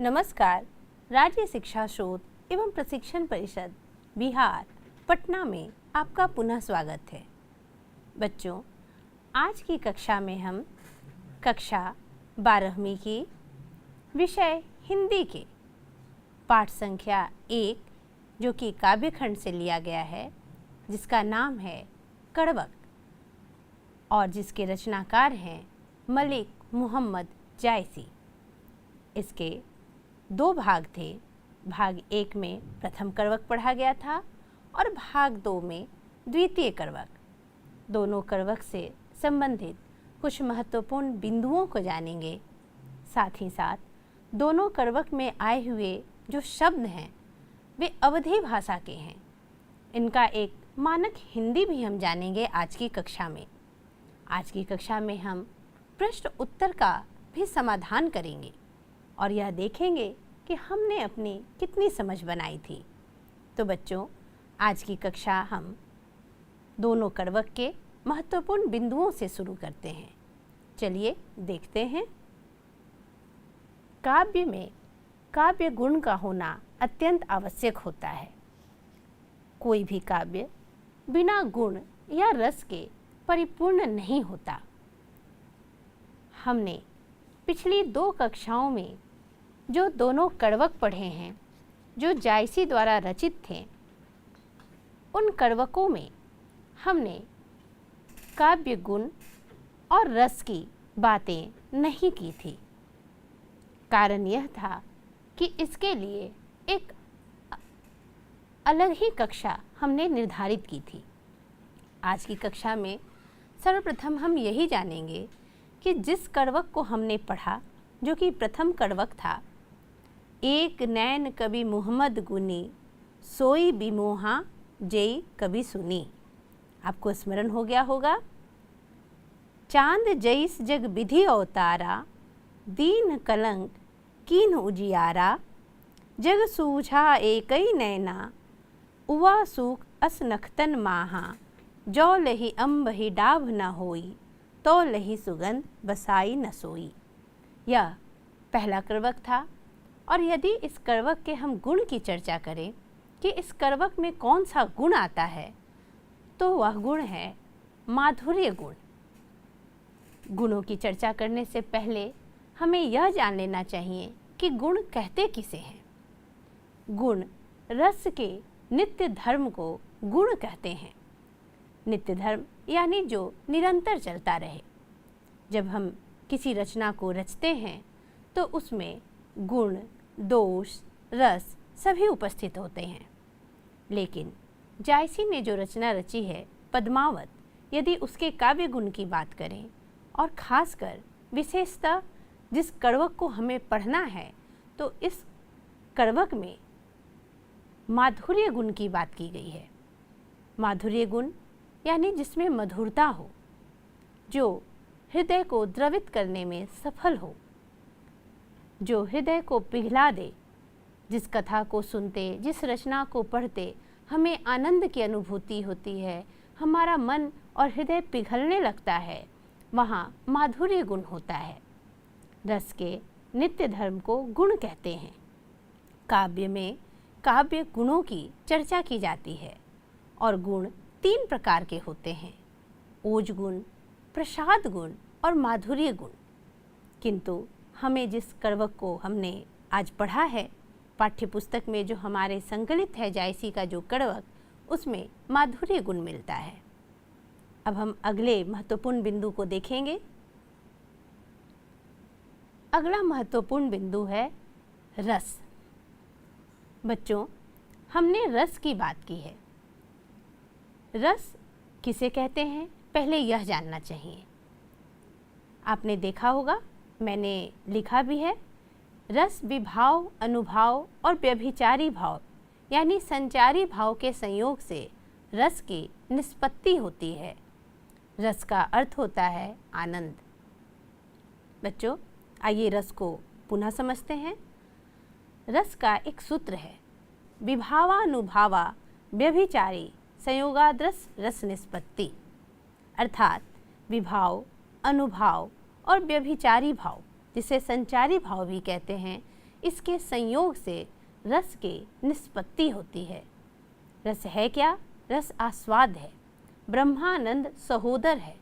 नमस्कार। राज्य शिक्षा शोध एवं प्रशिक्षण परिषद बिहार पटना में आपका पुनः स्वागत है। बच्चों, आज की कक्षा में हम कक्षा 12वीं की विषय हिंदी के पाठ संख्या 1 जो कि काव्यखंड से लिया गया है, जिसका नाम है कड़वक और जिसके रचनाकार हैं मलिक मोहम्मद जायसी। इसके 2 भाग थे। भाग 1 में प्रथम कड़वक पढ़ा गया था और भाग 2 में द्वितीय कड़वक। दोनों कड़वक से संबंधित कुछ महत्वपूर्ण बिंदुओं को जानेंगे। साथ ही साथ दोनों कड़वक में आए हुए जो शब्द हैं वे अवधी भाषा के हैं। इनका एक मानक हिंदी भी हम जानेंगे आज की कक्षा में। आज की कक्षा में हम प्रश्न उत्तर का भी समाधान करेंगे और यह देखेंगे कि हमने अपनी कितनी समझ बनाई थी। तो बच्चों, आज की कक्षा हम दोनों कड़वक के महत्वपूर्ण बिंदुओं से शुरू करते हैं। चलिए देखते हैं। काव्य में काव्य गुण का होना अत्यंत आवश्यक होता है। कोई भी काव्य बिना गुण या रस के परिपूर्ण नहीं होता। हमने पिछली 2 कक्षाओं में जो दोनों कड़वक पढ़े हैं जो जायसी द्वारा रचित थे, उन कड़वकों में हमने काव्य गुण और रस की बातें नहीं की थी। कारण यह था कि इसके लिए एक अलग ही कक्षा हमने निर्धारित की थी। आज की कक्षा में सर्वप्रथम हम यही जानेंगे कि जिस कड़वक को हमने पढ़ा, जो कि प्रथम कड़वक था, एक नैन कवि मोहम्मद गुनी सोई बिमोहा जई कवि सुनी। आपको स्मरण हो गया होगा। चांद जईस जग विधि अवतारा, दीन कलंक कीन उजियारा, जग सूझा एकई नैना, उवा सूख अस नखतन माहा, जो लही अम्बही डाभ न होई, तो लही सुगंध बसाई न सोई। यह पहला कड़वक था। और यदि इस कड़वक के हम गुण की चर्चा करें कि इस कड़वक में कौन सा गुण आता है, तो वह गुण है माधुर्य गुण। गुणों की चर्चा करने से पहले हमें यह जान लेना चाहिए कि गुण कहते किसे हैं। गुण रस के नित्य धर्म को गुण कहते हैं। नित्य धर्म यानी जो निरंतर चलता रहे। जब हम किसी रचना को रचते हैं तो उसमें गुण, दोष, रस सभी उपस्थित होते हैं। लेकिन जायसी ने जो रचना रची है पद्मावत, यदि उसके काव्य गुण की बात करें और खासकर विशेषतः जिस कड़वक को हमें पढ़ना है, तो इस कड़वक में माधुर्य गुण की बात की गई है। माधुर्य गुण यानी जिसमें मधुरता हो, जो हृदय को द्रवित करने में सफल हो, जो हृदय को पिघला दे। जिस कथा को सुनते, जिस रचना को पढ़ते हमें आनंद की अनुभूति होती है, हमारा मन और हृदय पिघलने लगता है, वहाँ माधुर्य गुण होता है। रस के नित्य धर्म को गुण कहते हैं। काव्य में काव्य गुणों की चर्चा की जाती है और गुण 3 प्रकार के होते हैं: ओज गुण, प्रसाद गुण और माधुर्य गुण। किंतु हमें जिस कड़वक को हमने आज पढ़ा है पाठ्यपुस्तक में, जो हमारे संकलित है जायसी का जो कड़वक, उसमें माधुर्य गुण मिलता है। अब हम अगले महत्वपूर्ण बिंदु को देखेंगे। अगला महत्वपूर्ण बिंदु है रस। बच्चों, हमने रस की बात की है। रस किसे कहते हैं, पहले यह जानना चाहिए। आपने देखा होगा, मैंने लिखा भी है, रस विभाव, अनुभाव और व्यभिचारी भाव यानी संचारी भाव के संयोग से रस की निष्पत्ति होती है। रस का अर्थ होता है आनंद। बच्चों, आइए रस को पुनः समझते हैं। रस का एक सूत्र है, विभावानुभावा व्यभिचारी संयोगाद्रस रस निष्पत्ति। अर्थात विभाव, अनुभाव और व्यभिचारी भाव, जिसे संचारी भाव भी कहते हैं, इसके संयोग से रस की निष्पत्ति होती है। रस है क्या? रस आस्वाद है, ब्रह्मानंद सहोदर है।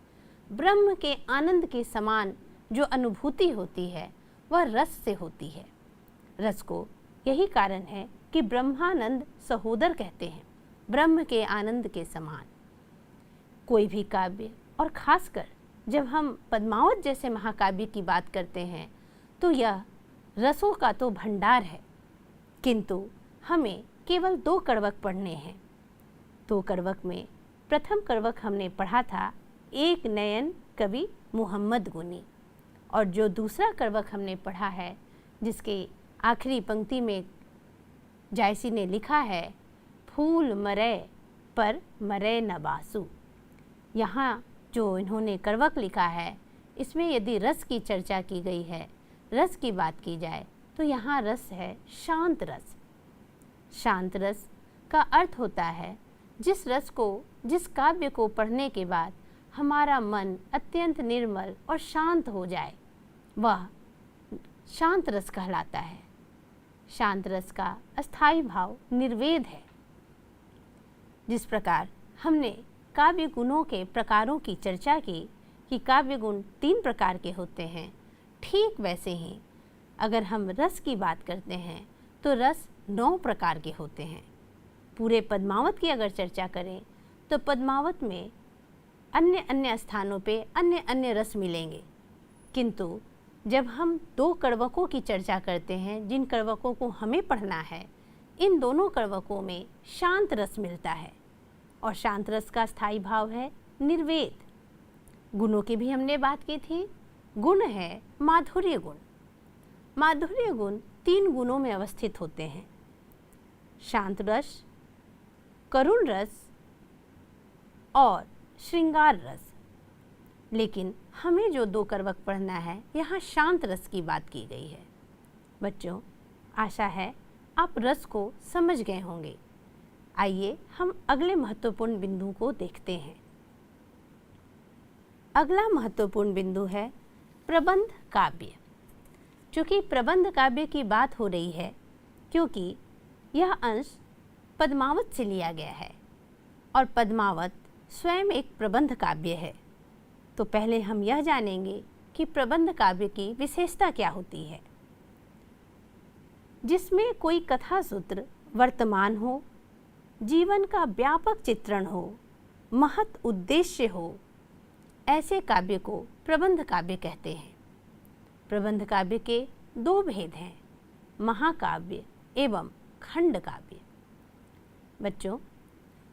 ब्रह्म के आनंद के समान जो अनुभूति होती है वह रस से होती है। रस को यही कारण है कि ब्रह्मानंद सहोदर कहते हैं, ब्रह्म के आनंद के समान। कोई भी काव्य, और खासकर जब हम पद्मावत जैसे महाकाव्य की बात करते हैं तो यह रसों का तो भंडार है, किंतु हमें केवल 2 कड़वक पढ़ने हैं। 2 कड़वक में प्रथम कड़वक हमने पढ़ा था एक नयन कवि मोहम्मद गुनी, और जो दूसरा कड़वक हमने पढ़ा है जिसके आखिरी पंक्ति में जायसी ने लिखा है फूल मरे पर मरे न बासु। यहाँ जो इन्होंने कड़वक लिखा है इसमें यदि रस की चर्चा की गई है, रस की बात की जाए तो यहाँ रस है शांत रस। शांत रस का अर्थ होता है जिस रस को, जिस काव्य को पढ़ने के बाद हमारा मन अत्यंत निर्मल और शांत हो जाए, वह शांत रस कहलाता है। शांत रस का अस्थाई भाव निर्वेद है। जिस प्रकार हमने काव्य गुणों के प्रकारों की चर्चा की कि काव्य गुण 3 प्रकार के होते हैं, ठीक वैसे ही अगर हम रस की बात करते हैं तो रस 9 प्रकार के होते हैं। पूरे पद्मावत की अगर चर्चा करें तो पद्मावत में अन्य अन्य स्थानों पे अन्य अन्य रस मिलेंगे, किंतु जब हम 2 कड़वकों की चर्चा करते हैं जिन कड़वकों को हमें पढ़ना है, इन दोनों कड़वकों में शांत रस मिलता है, और शांत रस का स्थायी भाव है निर्वेद। गुणों की भी हमने बात की थी। गुण है माधुर्य गुण। माधुर्य गुण 3 गुणों में अवस्थित होते हैं, शांत रस, करुण रस और श्रृंगार रस। लेकिन हमें जो 2 कड़वक पढ़ना है यहाँ शांत रस की बात की गई है। बच्चों, आशा है आप रस को समझ गए होंगे। आइए हम अगले महत्वपूर्ण बिंदु को देखते हैं। अगला महत्वपूर्ण बिंदु है प्रबंध काव्य। चूँकि प्रबंध काव्य की बात हो रही है क्योंकि यह अंश पद्मावत से लिया गया है और पद्मावत स्वयं एक प्रबंध काव्य है, तो पहले हम यह जानेंगे कि प्रबंध काव्य की विशेषता क्या होती है। जिसमें कोई कथा सूत्र वर्तमान हो, जीवन का व्यापक चित्रण हो, महत उद्देश्य हो, ऐसे काव्य को प्रबंध काव्य कहते हैं। प्रबंध काव्य के 2 भेद हैं, महाकाव्य एवं खंड काव्य। बच्चों,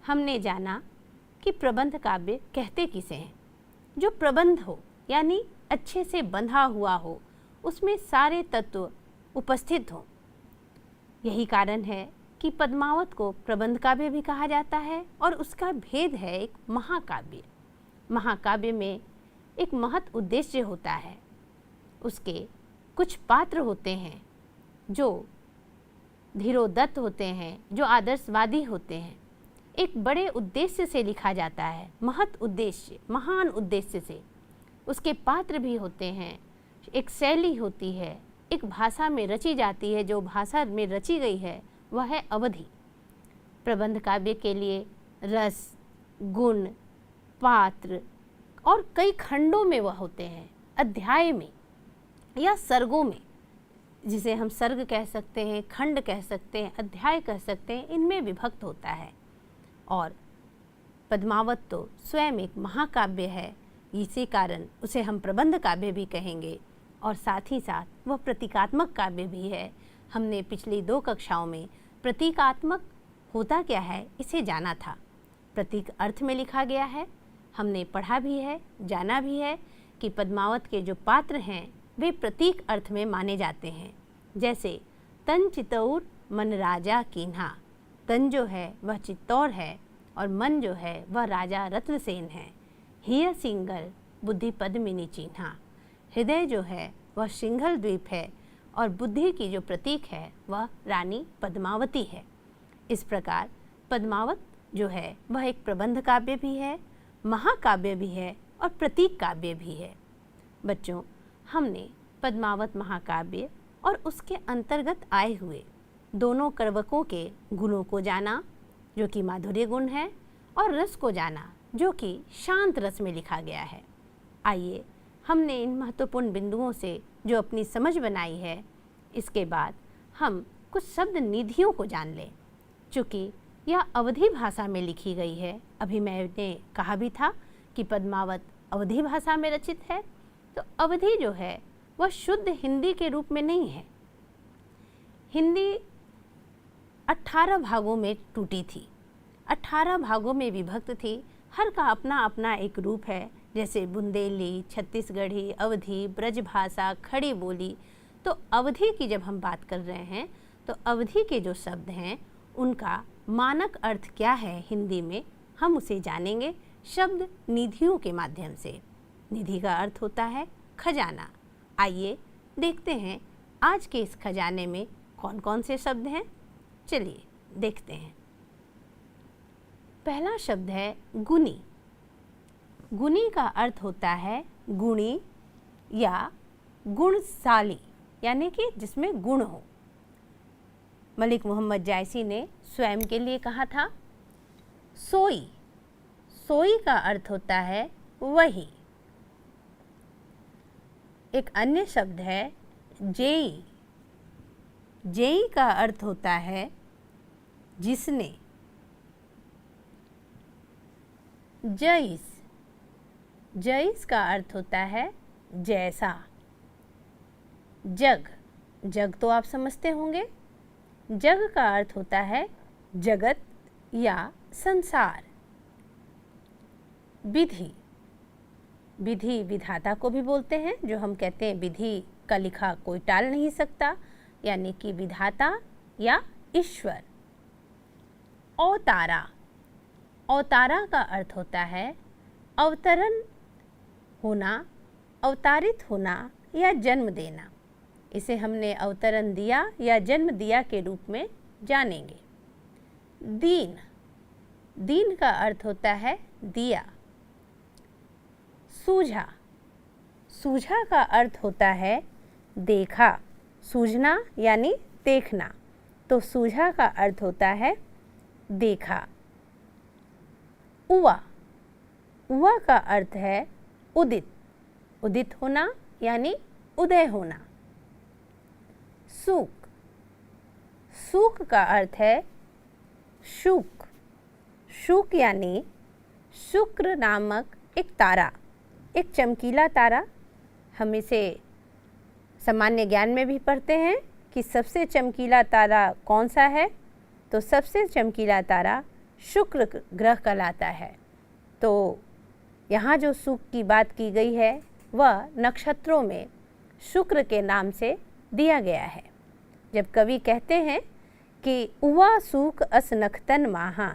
हमने जाना कि प्रबंध काव्य कहते किसे हैं? जो प्रबंध हो, यानी अच्छे से बंधा हुआ हो, उसमें सारे तत्व उपस्थित हों। यही कारण है कि पद्मावत को प्रबंध काव्य भी कहा जाता है, और उसका भेद है एक महाकाव्य। महाकाव्य में एक महत उद्देश्य होता है, उसके कुछ पात्र होते हैं जो धीरोदत्त होते हैं, जो आदर्शवादी होते हैं, एक बड़े उद्देश्य से लिखा जाता है, महत उद्देश्य, महान उद्देश्य से। उसके पात्र भी होते हैं, एक शैली होती है, एक भाषा में रची जाती है, जो भाषा में रची गई है वह है अवधि। प्रबंध काव्य के लिए रस, गुण, पात्र और कई खंडों में वह होते हैं, अध्याय में या सर्गों में, जिसे हम सर्ग कह सकते हैं, खंड कह सकते हैं, अध्याय कह सकते हैं, इनमें विभक्त होता है। और पद्मावत तो स्वयं एक महाकाव्य है, इसी कारण उसे हम प्रबंध काव्य भी कहेंगे, और साथ ही साथ वह प्रतीकात्मक काव्य भी है। हमने पिछली 2 कक्षाओं में प्रतीकात्मक होता क्या है इसे जाना था। प्रतीक अर्थ में लिखा गया है, हमने पढ़ा भी है, जाना भी है कि पद्मावत के जो पात्र हैं वे प्रतीक अर्थ में माने जाते हैं। जैसे तन चितौर मन राजा कीन्हा, तन जो है वह चित्तौर है और मन जो है वह राजा रत्नसेन है। हिय सिंगल बुद्धि पद्मिनी चिन्हा, हृदय जो है वह सिंघल द्वीप है और बुद्धि की जो प्रतीक है वह रानी पद्मावती है। इस प्रकार पद्मावत जो है वह एक प्रबंध काव्य भी है, महाकाव्य भी है और प्रतीक काव्य भी है। बच्चों, हमने पद्मावत महाकाव्य और उसके अंतर्गत आए हुए दोनों कड़वकों के गुणों को जाना, जो कि माधुर्य गुण है, और रस को जाना, जो कि शांत रस में लिखा गया है। आइए हमने इन महत्वपूर्ण बिंदुओं से जो अपनी समझ बनाई है, इसके बाद हम कुछ शब्द निधियों को जान लें। चूँकि यह अवधी भाषा में लिखी गई है, अभी मैंने कहा भी था कि पद्मावत अवधी भाषा में रचित है, तो अवधी जो है वह शुद्ध हिंदी के रूप में नहीं है। हिंदी 18 भागों में टूटी थी, 18 भागों में विभक्त थी, हर का अपना अपना एक रूप है, जैसे बुंदेली, छत्तीसगढ़ी, अवधी, ब्रजभाषा, खड़ी बोली। तो अवधी की जब हम बात कर रहे हैं तो अवधी के जो शब्द हैं उनका मानक अर्थ क्या है हिंदी में, हम उसे जानेंगे शब्द निधियों के माध्यम से। निधि का अर्थ होता है खजाना। आइए देखते हैं आज के इस खजाने में कौन कौन से शब्द हैं। चलिए देखते हैं। पहला शब्द है गुणी। गुणी का अर्थ होता है गुणी या गुणशाली, यानी कि जिसमें गुण हो। मलिक मोहम्मद जायसी ने स्वयं के लिए कहा था सोई। सोई का अर्थ होता है वही। एक अन्य शब्द है जेई। जेई का अर्थ होता है जिसने। जईस। जईस का अर्थ होता है जैसा। जग। जग तो आप समझते होंगे। जग का अर्थ होता है जगत या संसार। विधि। विधि विधाता को भी बोलते हैं, जो हम कहते हैं विधि का लिखा कोई टाल नहीं सकता, यानी कि विधाता या ईश्वर। अवतारा। अवतारा का अर्थ होता है अवतरण होना, अवतारित होना या जन्म देना। इसे हमने अवतरण दिया या जन्म दिया के रूप में जानेंगे। दीन। दीन का अर्थ होता है दिया। सूझा। सूझा का अर्थ होता है देखा। सूझना यानी देखना, तो सूझा का अर्थ होता है देखा। उवा। उवा का अर्थ है उदित। उदित होना यानी उदय होना। सूक। सूक का अर्थ है शुक। शुक यानी शुक्र नामक एक तारा, एक चमकीला तारा। हम इसे सामान्य ज्ञान में भी पढ़ते हैं कि सबसे चमकीला तारा कौन सा है, तो सबसे चमकीला तारा शुक्र ग्रह कहलाता है। तो यहाँ जो सूक की बात की गई है वह नक्षत्रों में शुक्र के नाम से दिया गया है। जब कवि कहते हैं कि उवा सूक अस नखतन माहा,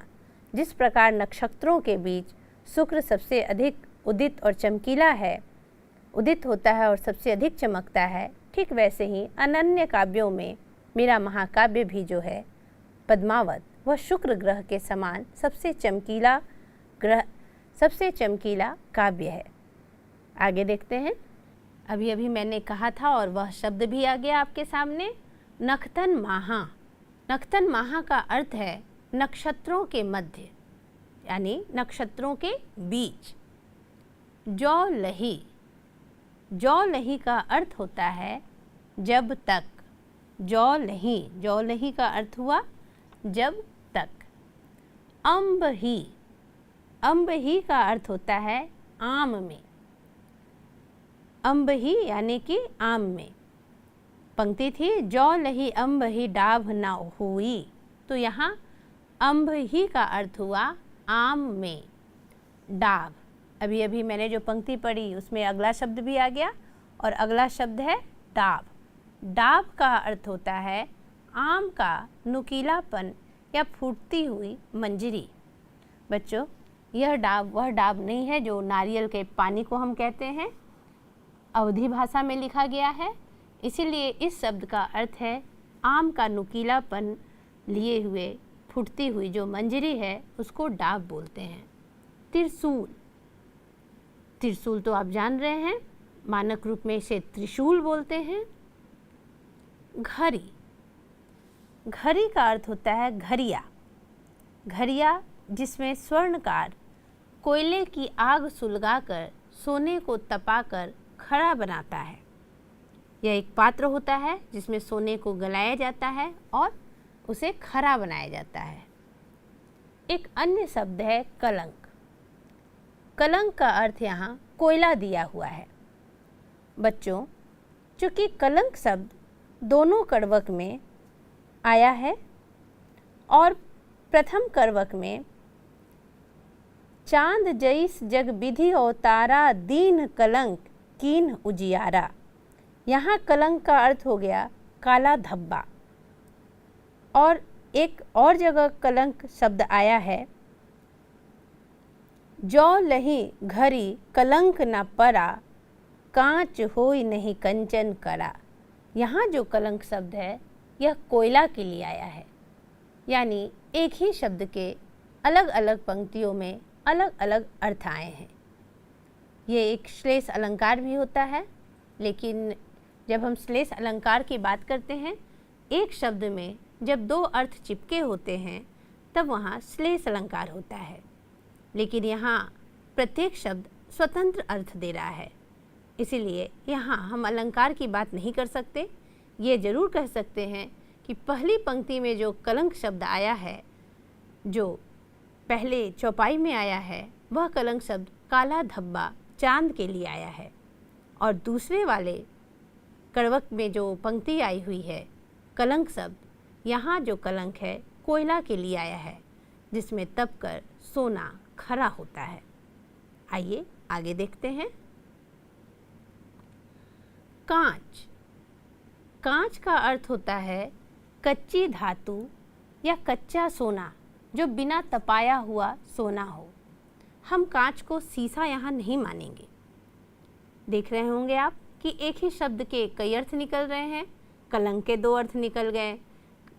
जिस प्रकार नक्षत्रों के बीच शुक्र सबसे अधिक उदित और चमकीला है, उदित होता है और सबसे अधिक चमकता है, ठीक वैसे ही अनन्य काव्यों में मेरा महाकाव्य भी जो है पद्मावत, वह शुक्र ग्रह के समान सबसे चमकीला ग्रह, सबसे चमकीला काव्य है। आगे देखते हैं। अभी अभी मैंने कहा था और वह शब्द भी आ गया आपके सामने, नखतन माहा। नखतन माहा का अर्थ है नक्षत्रों के मध्य, यानी नक्षत्रों के बीच। जौ लही। जौ लही का अर्थ होता है जब तक। जौ लही। जौ लही का अर्थ हुआ जब तक। अम्ब ही। अम्ब ही का अर्थ होता है आम में। अम्ब ही यानी कि आम में। पंक्ति थी जौ लही अम्ब ही डाभ ना हुई, तो यहाँ अम्ब ही का अर्थ हुआ आम में। डाभ। अभी अभी मैंने जो पंक्ति पढ़ी उसमें अगला शब्द भी आ गया और अगला शब्द है डाभ। डाभ का अर्थ होता है आम का नुकीलापन या फूटती हुई मंजरी। बच्चों, यह डाभ वह डाभ नहीं है जो नारियल के पानी को हम कहते हैं, अवधी भाषा में लिखा गया है, इसीलिए इस शब्द का अर्थ है आम का नुकीलापन लिए हुए फूटती हुई जो मंजरी है उसको डाभ बोलते हैं। त्रिशूल। त्रिशूल तो आप जान रहे हैं, मानक रूप में इसे त्रिशूल बोलते हैं। घड़ी। घड़ी का अर्थ होता है घड़िया। घड़िया जिसमें स्वर्णकार कोयले की आग सुलगाकर सोने को तपाकर खड़ा बनाता है। यह एक पात्र होता है जिसमें सोने को गलाया जाता है और उसे खरा बनाया जाता है। एक अन्य शब्द है कलंक। कलंक का अर्थ यहाँ कोयला दिया हुआ है। बच्चों, चूँकि कलंक शब्द दोनों करवक में आया है और प्रथम करवक में चांद जैस जग विधि अवतारा दीन कलंक कीन उजियारा, यहाँ कलंक का अर्थ हो गया काला धब्बा। और एक और जगह कलंक शब्द आया है, जो लही घड़ी कलंक न परा कांच होई नहीं कंचन करा। यहाँ जो कलंक शब्द है यह कोयला के लिए आया है। यानी एक ही शब्द के अलग अलग पंक्तियों में अलग अलग अर्थ आए हैं। ये एक श्लेष अलंकार भी होता है, लेकिन जब हम श्लेष अलंकार की बात करते हैं, एक शब्द में जब दो अर्थ चिपके होते हैं तब वहाँ श्लेष अलंकार होता है। लेकिन यहाँ प्रत्येक शब्द स्वतंत्र अर्थ दे रहा है, इसीलिए यहाँ हम अलंकार की बात नहीं कर सकते। ये जरूर कह सकते हैं कि पहली पंक्ति में जो कलंक शब्द आया है, जो पहले चौपाई में आया है, वह कलंक शब्द काला धब्बा चांद के लिए आया है। और दूसरे वाले करवक में जो पंक्ति आई हुई है कलंक शब्द, यहाँ जो कलंक है कोयला के लिए आया है, जिसमें तपकर सोना खरा होता है। आइए आगे देखते हैं। कांच। कांच का अर्थ होता है कच्ची धातु या कच्चा सोना जो बिना तपाया हुआ सोना हो। हम कांच को शीशा यहाँ नहीं मानेंगे। देख रहे होंगे आप कि एक ही शब्द के कई अर्थ निकल रहे हैं। कलंक के दो अर्थ निकल गए,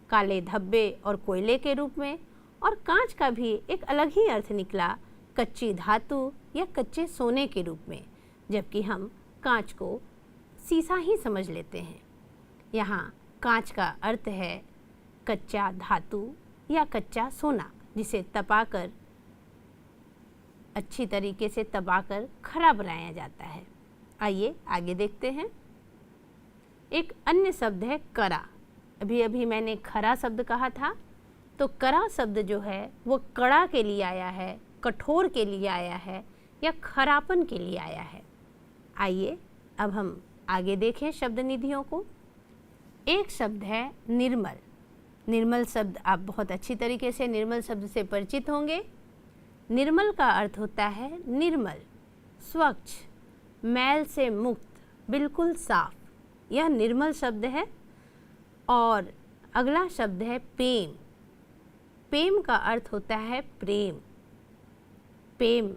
काले धब्बे और कोयले के रूप में, और कांच का भी एक अलग ही अर्थ निकला, कच्ची धातु या कच्चे सोने के रूप में, जबकि हम कांच को शीशा ही समझ लेते हैं। यहाँ कांच का अर्थ है कच्चा धातु या कच्चा सोना, जिसे तपाकर अच्छी तरीके से तपाकर खरा बनाया जाता है। आइए आगे देखते हैं। एक अन्य शब्द है करा। अभी अभी मैंने खरा शब्द कहा था, तो करा शब्द जो है वो कड़ा के लिए आया है, कठोर के लिए आया है या खरापन के लिए आया है। आइए अब हम आगे देखें शब्द निधियों को। एक शब्द है निर्मल। निर्मल शब्द आप बहुत अच्छी तरीके से निर्मल शब्द से परिचित होंगे। निर्मल का अर्थ होता है निर्मल, स्वच्छ, मैल से मुक्त, बिल्कुल साफ। यह निर्मल शब्द है। और अगला शब्द है प्रेम। प्रेम का अर्थ होता है प्रेम। प्रेम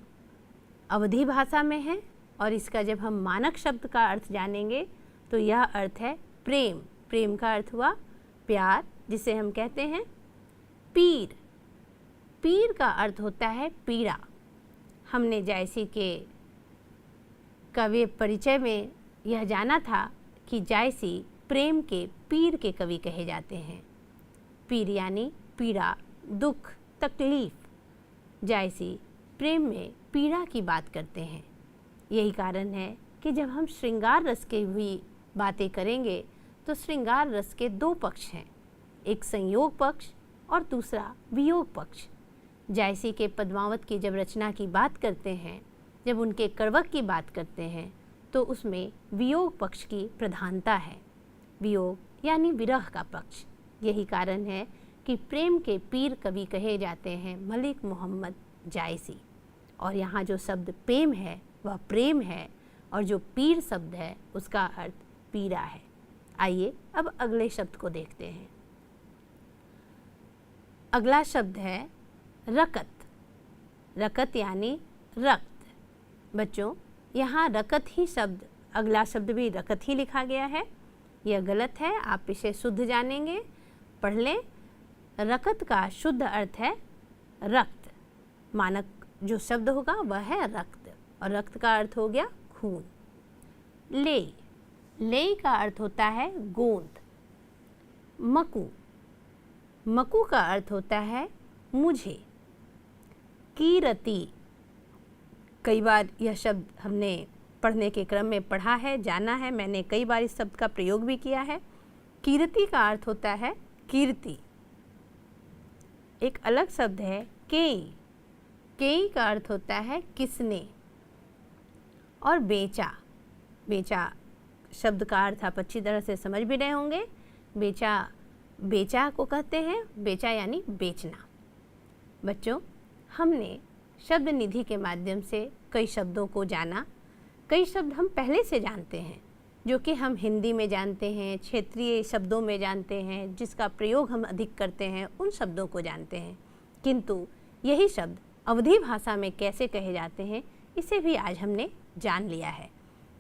अवधी भाषा में है और इसका जब हम मानक शब्द का अर्थ जानेंगे तो यह अर्थ है प्रेम। प्रेम का अर्थ हुआ प्यार, जिसे हम कहते हैं पीर। पीर का अर्थ होता है पीड़ा। हमने जायसी के कवि परिचय में यह जाना था कि जायसी प्रेम के पीर के कवि कहे जाते हैं। पीर यानी पीड़ा, दुख, तकलीफ। जायसी प्रेम में पीड़ा की बात करते हैं। यही कारण है कि जब हम श्रृंगार रस की हुई बातें करेंगे तो श्रृंगार रस के दो पक्ष हैं, एक संयोग पक्ष और दूसरा वियोग पक्ष। जायसी के पद्मावत की जब रचना की बात करते हैं, जब उनके करवक की बात करते हैं, तो उसमें वियोग पक्ष की प्रधानता है। वियोग यानी विरह का पक्ष। यही कारण है कि प्रेम के पीर कवि कहे जाते हैं मलिक मोहम्मद जायसी। और यहाँ जो शब्द प्रेम है वह प्रेम है, और जो पीर शब्द है उसका अर्थ पीड़ा है। आइए अब अगले शब्द को देखते हैं। अगला शब्द है रकत। रकत यानी रक्त। बच्चों, यहाँ रकत ही शब्द, अगला शब्द भी रकत ही लिखा गया है। यह गलत है, आप इसे शुद्ध जानेंगे, पढ़ लें। रकत का शुद्ध अर्थ है रक्त। मानक जो शब्द होगा वह है रक्त, और रक्त का अर्थ हो गया खून। ले। ले का अर्थ होता है गोंद। मकु। मकु का अर्थ होता है मुझे। कीरति, कई बार यह शब्द हमने पढ़ने के क्रम में पढ़ा है, जाना है, मैंने कई बार इस शब्द का प्रयोग भी किया है। कीरति का अर्थ होता है कीर्ति। एक अलग शब्द है केई। केई का अर्थ होता है किसने। और बेचा, बेचा शब्द का अर्थ आप अच्छी तरह से समझ भी रहे होंगे। बेचा, बेचा को कहते हैं, बेचा यानी बेचना। बच्चों, हमने शब्द निधि के माध्यम से कई शब्दों को जाना। कई शब्द हम पहले से जानते हैं, जो कि हम हिंदी में जानते हैं, क्षेत्रीय शब्दों में जानते हैं, जिसका प्रयोग हम अधिक करते हैं, उन शब्दों को जानते हैं। किंतु यही शब्द अवधी भाषा में कैसे कहे जाते हैं, इसे भी आज हमने जान लिया है।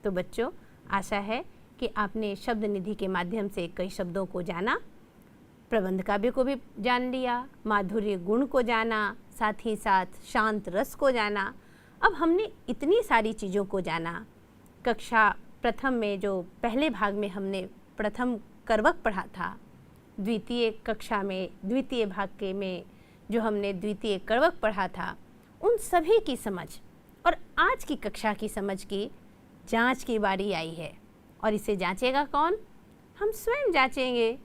तो बच्चों, आशा है कि आपने शब्द निधि के माध्यम से कई शब्दों को जाना, प्रबंध काव्य को भी जान लिया, माधुर्य गुण को जाना, साथ ही साथ शांत रस को जाना। अब हमने इतनी सारी चीज़ों को जाना। कक्षा प्रथम में जो पहले भाग में हमने प्रथम करवक पढ़ा था, द्वितीय कक्षा में द्वितीय भाग के में जो हमने द्वितीय करवक पढ़ा था, उन सभी की समझ और आज की कक्षा की समझ की जांच की बारी आई है। और इसे जांचेगा कौन? हम स्वयं जांचेंगे,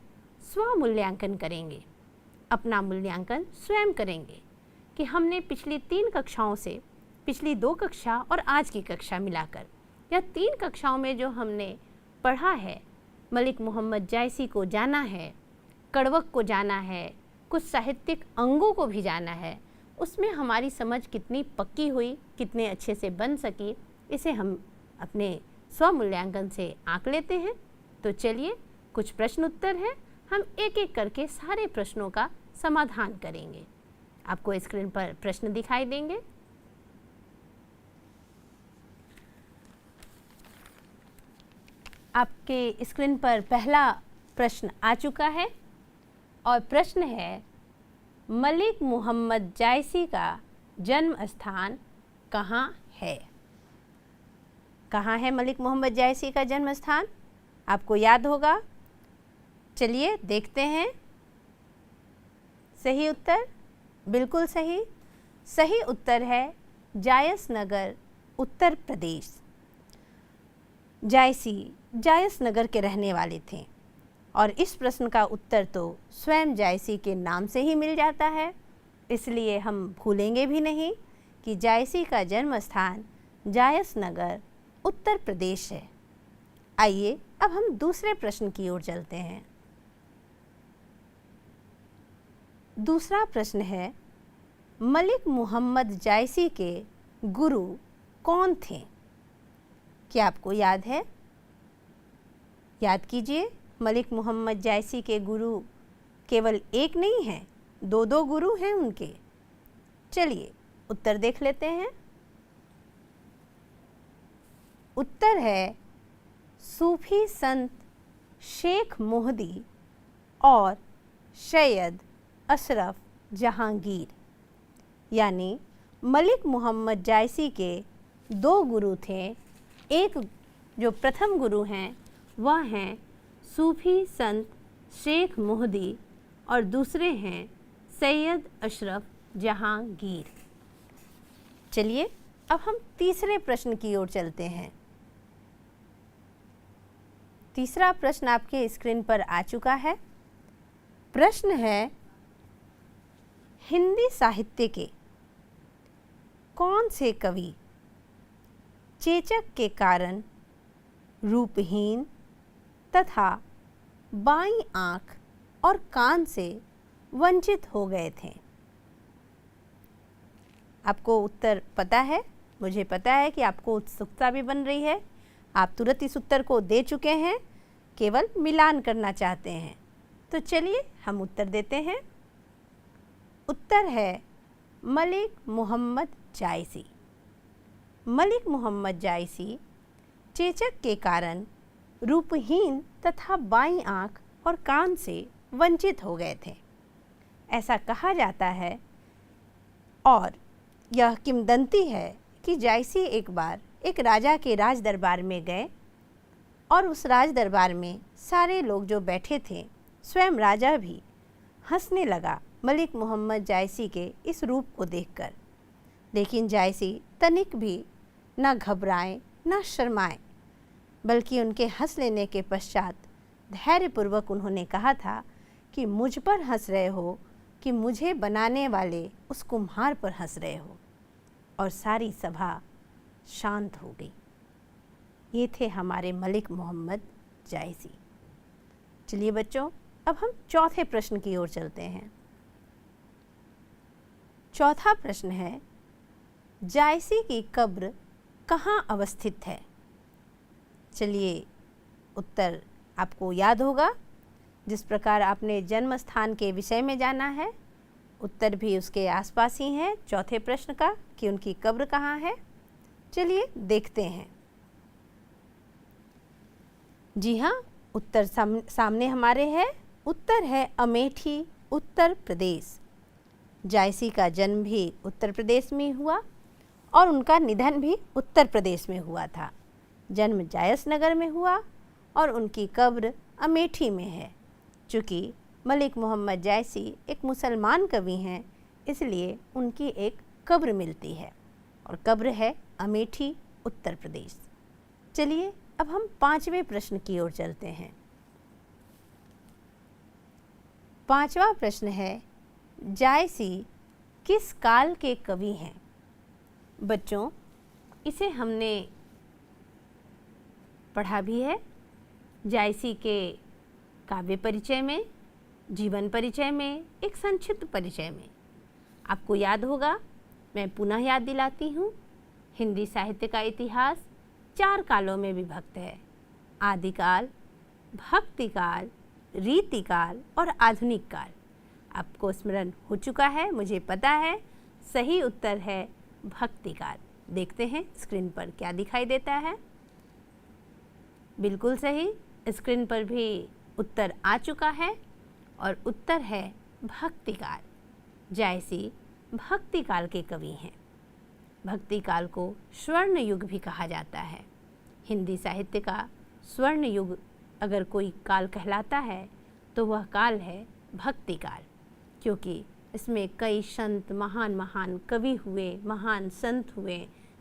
स्वमूल्यांकन करेंगे, अपना मूल्यांकन स्वयं करेंगे कि हमने पिछली 3 कक्षाओं से, पिछली 2 कक्षा और आज की कक्षा मिलाकर, या 3 कक्षाओं में जो हमने पढ़ा है, मलिक मोहम्मद जायसी को जाना है, करवक को जाना है, कुछ साहित्यिक अंगों को भी जाना है, उसमें हमारी समझ कितनी पक्की हुई, कितने अच्छे से बन सकी, इसे हम अपने स्वमूल्यांकन से आंक लेते हैं। तो चलिए, कुछ प्रश्न उत्तर हैं, हम एक एक करके सारे प्रश्नों का समाधान करेंगे। आपको स्क्रीन पर प्रश्न दिखाई देंगे। आपके स्क्रीन पर पहला प्रश्न आ चुका है और प्रश्न है, मलिक मोहम्मद जायसी का जन्म स्थान कहाँ है? कहाँ है मलिक मोहम्मद जायसी का जन्म स्थान? आपको याद होगा। चलिए देखते हैं। सही उत्तर बिल्कुल सही। सही उत्तर है जायस नगर, उत्तर प्रदेश। जायसी जायस नगर के रहने वाले थे और इस प्रश्न का उत्तर तो स्वयं जायसी के नाम से ही मिल जाता है, इसलिए हम भूलेंगे भी नहीं कि जायसी का जन्म स्थान जायस नगर, उत्तर प्रदेश है। आइए अब हम दूसरे प्रश्न की ओर चलते हैं। दूसरा प्रश्न है, मलिक मोहम्मद जायसी के गुरु कौन थे? क्या आपको याद है? याद कीजिए, मलिक मोहम्मद जायसी के गुरु केवल एक नहीं हैं, 2 गुरु हैं उनके। चलिए उत्तर देख लेते हैं। उत्तर है सूफी संत शेख मोहदी और सैयद अशरफ जहांगीर। यानी मलिक मोहम्मद जायसी के 2 गुरु थे। एक जो प्रथम गुरु हैं वह हैं सूफी संत शेख मोहदी और दूसरे हैं सैयद अशरफ जहांगीर। चलिए अब हम तीसरे प्रश्न की ओर चलते हैं। तीसरा प्रश्न आपके स्क्रीन पर आ चुका है। प्रश्न है, हिंदी साहित्य के कौन से कवि चेचक के कारण रूपहीन तथा बाईं आंख और कान से वंचित हो गए थे? आपको उत्तर पता है, मुझे पता है कि आपको उत्सुकता भी बन रही है। आप तुरंत इस उत्तर को दे चुके हैं, केवल मिलान करना चाहते हैं। तो चलिए हम उत्तर देते हैं। उत्तर है मलिक मोहम्मद जायसी। मलिक मोहम्मद जायसी चेचक के कारण रूपहीन तथा बाईं आंख और कान से वंचित हो गए थे, ऐसा कहा जाता है। और यह किंवदंती है कि जायसी एक बार एक राजा के राज दरबार में गए और उस राज दरबार में सारे लोग जो बैठे थे स्वयं राजा भी हंसने लगा मलिक मोहम्मद जायसी के इस रूप को देखकर। लेकिन जायसी तनिक भी न घबराए न शर्माए, बल्कि उनके हंस लेने के पश्चात धैर्यपूर्वक उन्होंने कहा था कि मुझ पर हंस रहे हो कि मुझे बनाने वाले उस कुम्हार पर हंस रहे हो। और सारी सभा शांत हो गई। ये थे हमारे मलिक मोहम्मद जायसी। चलिए बच्चों, अब हम चौथे प्रश्न की ओर चलते हैं। चौथा प्रश्न है, जायसी की कब्र कहाँ अवस्थित है? चलिए, उत्तर आपको याद होगा। जिस प्रकार आपने जन्म स्थान के विषय में जाना है, उत्तर भी उसके आसपास ही है चौथे प्रश्न का कि उनकी कब्र कहाँ है। चलिए देखते हैं। जी हाँ, उत्तर सामने हमारे है। उत्तर है अमेठी, उत्तर प्रदेश। जायसी का जन्म भी उत्तर प्रदेश में हुआ और उनका निधन भी उत्तर प्रदेश में हुआ था। जन्म जायस नगर में हुआ और उनकी कब्र अमेठी में है। चूँकि मलिक मोहम्मद जायसी एक मुसलमान कवि हैं, इसलिए उनकी एक कब्र मिलती है और कब्र है अमेठी, उत्तर प्रदेश। चलिए अब हम पांचवें प्रश्न की ओर चलते हैं। पांचवा प्रश्न है, जायसी किस काल के कवि हैं? बच्चों, इसे हमने पढ़ा भी है। जायसी के काव्य परिचय में, जीवन परिचय में, एक संक्षिप्त परिचय में आपको याद होगा। मैं पुनः याद दिलाती हूँ। हिंदी साहित्य का इतिहास 4 कालों में विभक्त है: आदिकाल, भक्तिकाल, रीतिकाल और आधुनिक काल। आपको स्मरण हो चुका है, मुझे पता है। सही उत्तर है भक्तिकाल। देखते हैं स्क्रीन पर क्या दिखाई देता है। बिल्कुल सही, स्क्रीन पर भी उत्तर आ चुका है और उत्तर है भक्तिकाल। जायसी भक्तिकाल के कवि हैं। भक्तिकाल को स्वर्ण युग भी कहा जाता है। हिंदी साहित्य का स्वर्ण युग अगर कोई काल कहलाता है तो वह काल है भक्तिकाल, क्योंकि इसमें कई संत, महान महान कवि हुए, महान संत हुए,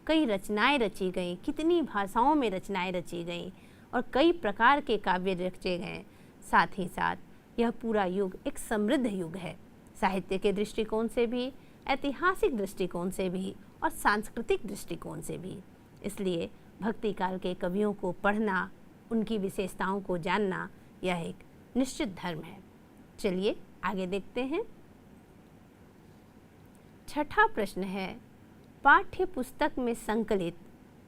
कई रचनाएं रची गईं, कितनी भाषाओं में रचनाएं रची गईं और कई प्रकार के काव्य रचे गए। साथ ही साथ यह पूरा युग एक समृद्ध युग है, साहित्य के दृष्टिकोण से भी, ऐतिहासिक दृष्टिकोण से भी और सांस्कृतिक दृष्टिकोण से भी। इसलिए भक्तिकाल के कवियों को पढ़ना, उनकी विशेषताओं को जानना, यह एक निश्चित धर्म है। चलिए आगे देखते हैं। छठा प्रश्न है, पाठ्य पुस्तक में संकलित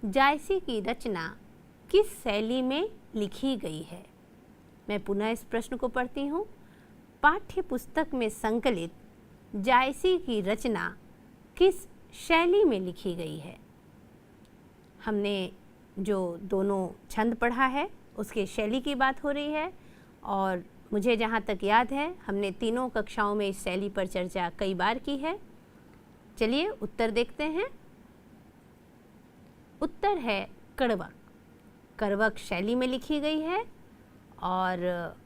जायसी की रचना किस शैली में लिखी गई है? मैं पुनः इस प्रश्न को पढ़ती हूँ। पाठ्य पुस्तक में संकलित जायसी की रचना किस शैली में लिखी गई है? हमने जो दोनों छंद पढ़ा है उसके शैली की बात हो रही है और मुझे जहाँ तक याद है हमने तीनों कक्षाओं में इस शैली पर चर्चा कई बार की है। चलिए उत्तर देखते हैं। उत्तर है कड़वक। कड़वक शैली में लिखी गई है और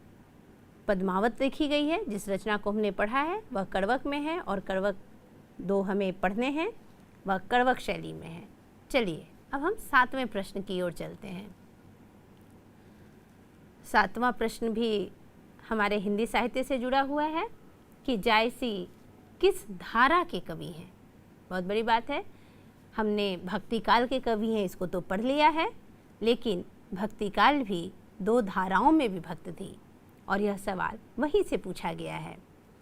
पद्मावत लिखी गई है। जिस रचना को हमने पढ़ा है वह कड़वक में है और कड़वक 2 हमें पढ़ने हैं, वह कड़वक शैली में है। चलिए अब हम 7वें प्रश्न की ओर चलते हैं। 7वां प्रश्न भी हमारे हिंदी साहित्य से जुड़ा हुआ है कि जायसी किस धारा के कवि हैं। बहुत बड़ी बात है, हमने भक्तिकाल के कवि हैं इसको तो पढ़ लिया है, लेकिन भक्तिकाल भी 2 धाराओं में विभक्त थी और यह सवाल वहीं से पूछा गया है।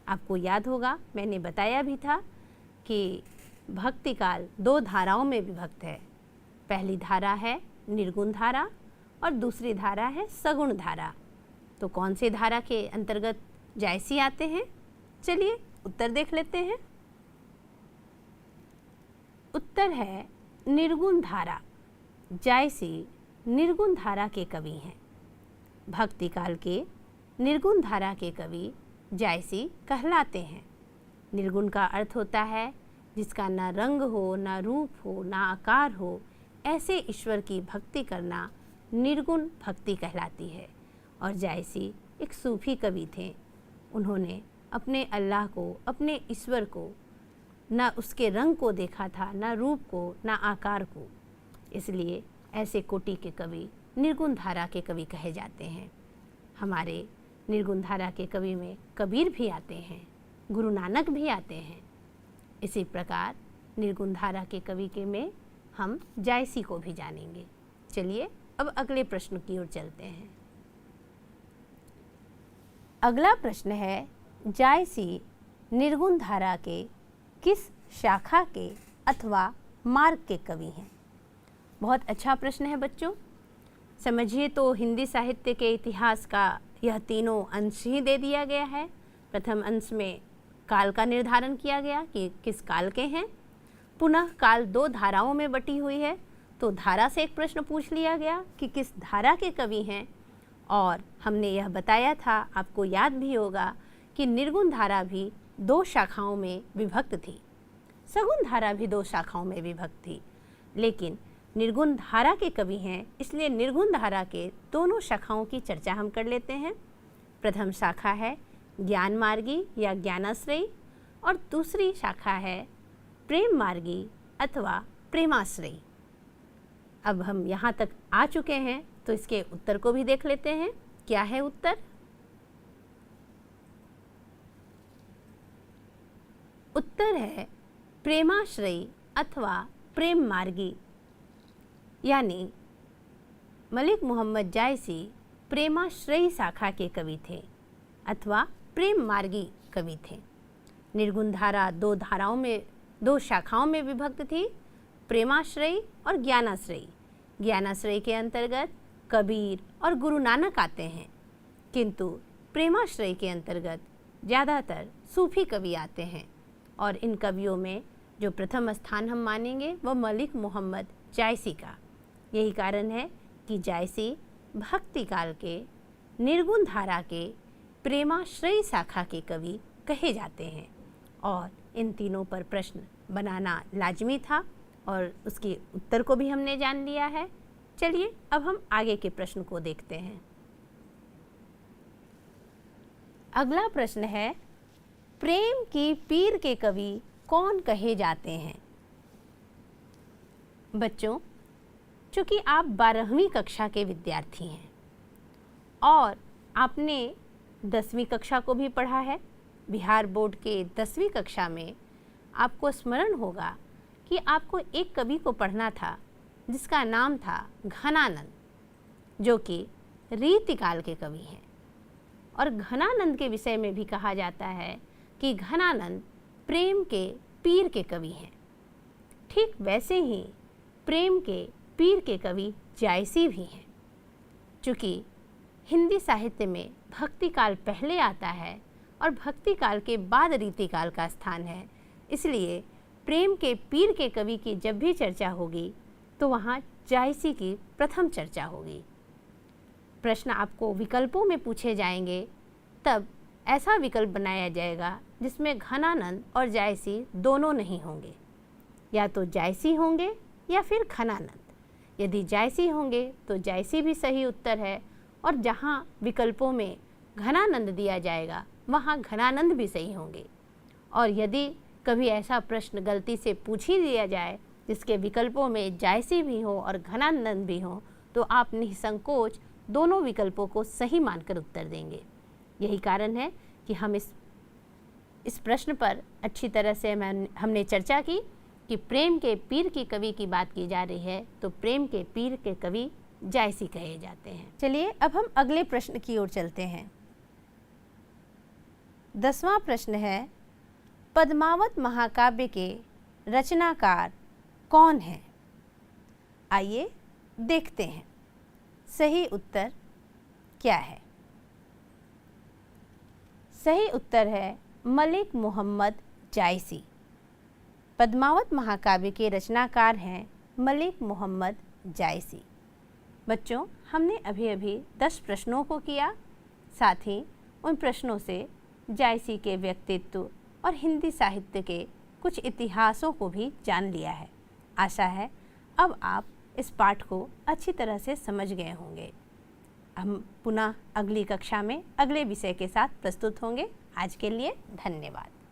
आपको याद होगा, मैंने बताया भी था कि भक्तिकाल 2 धाराओं में विभक्त है। पहली धारा है निर्गुण धारा और दूसरी धारा है सगुण धारा। तो कौन से धारा के अंतर्गत जायसी आते हैं? चलिए उत्तर देख लेते हैं। उत्तर है निर्गुण धारा। जायसी निर्गुण धारा के कवि हैं। भक्तिकाल के निर्गुण धारा के कवि जायसी कहलाते हैं। निर्गुण का अर्थ होता है जिसका ना रंग हो, ना रूप हो, ना आकार हो, ऐसे ईश्वर की भक्ति करना निर्गुण भक्ति कहलाती है। और जायसी एक सूफी कवि थे। उन्होंने अपने अल्लाह को, अपने ईश्वर को, ना उसके रंग को देखा था, ना रूप को, ना आकार को। इसलिए ऐसे कोटि के कवि निर्गुण धारा के कवि कहे जाते हैं। हमारे निर्गुण धारा के कवि में कबीर भी आते हैं, गुरु नानक भी आते हैं। इसी प्रकार निर्गुण धारा के कवि के में हम जायसी को भी जानेंगे। चलिए अब अगले प्रश्न की ओर चलते हैं। अगला प्रश्न है, जायसी निर्गुण धारा के किस शाखा के अथवा मार्ग के कवि हैं? बहुत अच्छा प्रश्न है बच्चों। समझिए तो हिंदी साहित्य के इतिहास का यह तीनों अंश ही दे दिया गया है। प्रथम अंश में काल का निर्धारण किया गया कि किस काल के हैं। पुनः काल दो धाराओं में बटी हुई है, तो धारा से एक प्रश्न पूछ लिया गया कि किस धारा के कवि हैं। और हमने यह बताया था, आपको याद भी होगा, कि निर्गुण धारा भी दो शाखाओं में विभक्त थी, सगुण धारा भी दो शाखाओं में विभक्त थी। लेकिन निर्गुण धारा के कवि हैं, इसलिए निर्गुण धारा के दोनों शाखाओं की चर्चा हम कर लेते हैं। प्रथम शाखा है ज्ञान मार्गी या ज्ञानाश्रयी, और दूसरी शाखा है प्रेम मार्गी अथवा प्रेमाश्रयी। अब हम यहाँ तक आ चुके हैं, तो इसके उत्तर को भी देख लेते हैं। क्या है उत्तर? उत्तर है प्रेमाश्रयी अथवा प्रेम मार्गी। यानी मलिक मोहम्मद जायसी प्रेमाश्रयी शाखा के कवि थे अथवा प्रेम मार्गी कवि थे। निर्गुण धारा दो धाराओं में, दो शाखाओं में विभक्त थी, प्रेमाश्रयी और ज्ञानाश्रयी। ज्ञानाश्रयी के अंतर्गत कबीर और गुरु नानक आते हैं, किंतु प्रेमाश्रयी के अंतर्गत ज़्यादातर सूफी कवि आते हैं। और इन कवियों में जो प्रथम स्थान हम मानेंगे वह मलिक मोहम्मद जायसी का। यही कारण है कि जायसी भक्ति काल के निर्गुण धारा के प्रेमाश्रयी शाखा के कवि कहे जाते हैं। और इन तीनों पर प्रश्न बनाना लाजमी था, और उसके उत्तर को भी हमने जान लिया है। चलिए अब हम आगे के प्रश्न को देखते हैं। अगला प्रश्न है, प्रेम की पीर के कवि कौन कहे जाते हैं? बच्चों, चूँकि आप 12वीं कक्षा के विद्यार्थी हैं और आपने 10वीं कक्षा को भी पढ़ा है, बिहार बोर्ड के 10वीं कक्षा में आपको स्मरण होगा कि आपको एक कवि को पढ़ना था जिसका नाम था घनानंद, जो कि रीतिकाल के कवि हैं। और घनानंद के विषय में भी कहा जाता है कि घनानंद प्रेम के पीर के कवि हैं। ठीक वैसे ही प्रेम के पीर के कवि जायसी भी हैं। चूँकि हिंदी साहित्य में भक्ति काल पहले आता है और भक्ति काल के बाद रीतिकाल का स्थान है, इसलिए प्रेम के पीर के कवि की जब भी चर्चा होगी तो वहाँ जायसी की प्रथम चर्चा होगी। प्रश्न आपको विकल्पों में पूछे जाएंगे, तब ऐसा विकल्प बनाया जाएगा जिसमें घनानंद और जायसी दोनों नहीं होंगे, या तो जायसी होंगे या फिर घनानंद। यदि जायसी होंगे तो जायसी भी सही उत्तर है, और जहाँ विकल्पों में घनानंद दिया जाएगा वहाँ घनानंद भी सही होंगे। और यदि कभी ऐसा प्रश्न गलती से पूछ ही दिया जाए जिसके विकल्पों में जायसी भी हो और घनानंद भी हो, तो आप निसंकोच दोनों विकल्पों को सही मानकर उत्तर देंगे। यही कारण है कि हम इस प्रश्न पर अच्छी तरह से हमने चर्चा की कि प्रेम के पीर की कवि की बात की जा रही है, तो प्रेम के पीर के कवि जायसी कहे जाते हैं। चलिए अब हम अगले प्रश्न की ओर चलते हैं। 10वां प्रश्न है, पद्मावत महाकाव्य के रचनाकार कौन हैं? आइए देखते हैं सही उत्तर क्या है। सही उत्तर है मलिक मोहम्मद जायसी। पद्मावत महाकाव्य के रचनाकार हैं मलिक मोहम्मद जायसी। बच्चों, हमने अभी अभी 10 प्रश्नों को किया, साथ ही उन प्रश्नों से जायसी के व्यक्तित्व और हिंदी साहित्य के कुछ इतिहासों को भी जान लिया है। आशा है अब आप इस पाठ को अच्छी तरह से समझ गए होंगे। हम पुनः अगली कक्षा में अगले विषय के साथ प्रस्तुत होंगे। आज के लिए धन्यवाद।